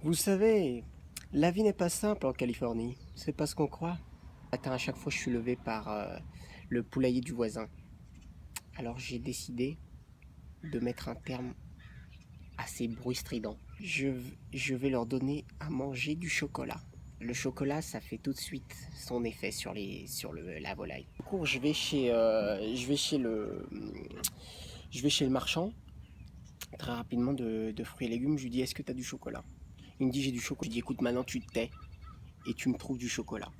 Vous savez, la vie n'est pas simple en Californie. C'est pas ce qu'on croit. Matin, à chaque fois, je suis levé par le poulailler du voisin. Alors j'ai décidé de mettre un terme à ces bruits stridents. Je vais leur donner à manger du chocolat. Le chocolat, ça fait tout de suite son effet sur la volaille. Du coup, je vais chez le marchand, très rapidement de fruits et légumes. Je lui dis, est-ce que tu as du chocolat? Il me dit, j'ai du chocolat. Je lui dis, écoute, maintenant tu te tais et tu me trouves du chocolat.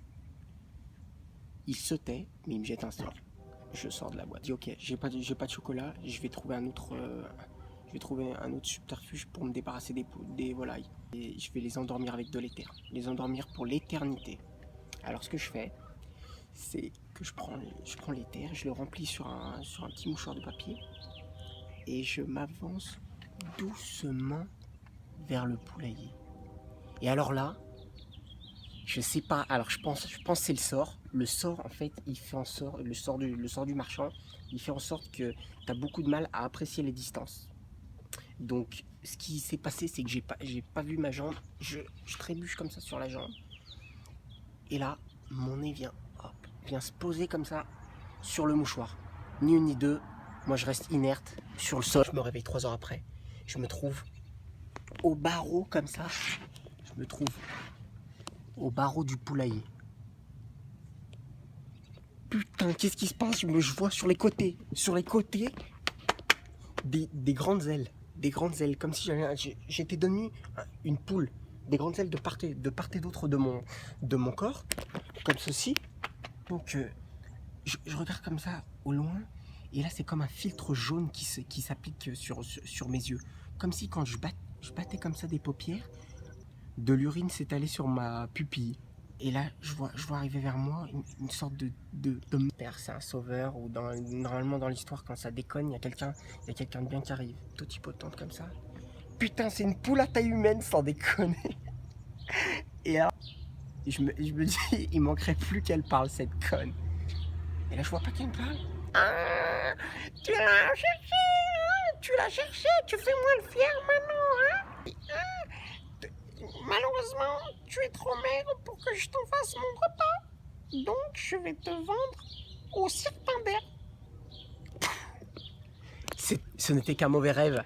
Il se tait, mais il me jette un sort. Je sors de la boîte. Je dis, ok, j'ai pas de chocolat, je vais trouver un autre subterfuge pour me débarrasser des volailles. Et je vais les endormir avec de l'éther. Les endormir pour l'éternité. Alors ce que je fais, c'est que je prends l'éther, je le remplis sur un petit mouchoir de papier et je m'avance doucement vers le poulailler. Et alors là, je sais pas, alors je pense que c'est le sort. Le sort, en fait, il fait en sorte, le sort du marchand, il fait en sorte que tu as beaucoup de mal à apprécier les distances. Donc, ce qui s'est passé, c'est que j'ai pas vu ma jambe. Je trébuche comme ça sur la jambe. Et là, mon nez vient se poser comme ça sur le mouchoir. Ni une ni deux. Moi, je reste inerte sur le sol. Je me réveille 3 heures après. Je me trouve au barreau comme ça. Je me trouve au barreau du poulailler. Putain, qu'est-ce qui se passe? Je vois sur les côtés des grandes ailes. Des grandes ailes, comme si j'étais devenu une poule. Des grandes ailes de part et d'autre de mon corps, comme ceci. Donc, je regarde comme ça au loin, et là, c'est comme un filtre jaune qui s'applique sur mes yeux. Comme si quand je battais comme ça des paupières, de l'urine s'étalait sur ma pupille. Et là, je vois arriver vers moi une sorte de père, c'est un sauveur, ou normalement dans l'histoire, quand ça déconne, il y a quelqu'un de bien qui arrive, totipotente comme ça. Putain, c'est une poule à taille humaine, sans déconner. Et là, je me dis, il manquerait plus qu'elle parle, cette conne. Et là, je vois pas qu'elle me parle. Ah, tu l'as cherché, tu fais moi le fier maintenant, hein? Malheureusement, tu es trop maigre pour que je t'en fasse mon repas. Donc, je vais te vendre au Serpentard. Ce n'était qu'un mauvais rêve.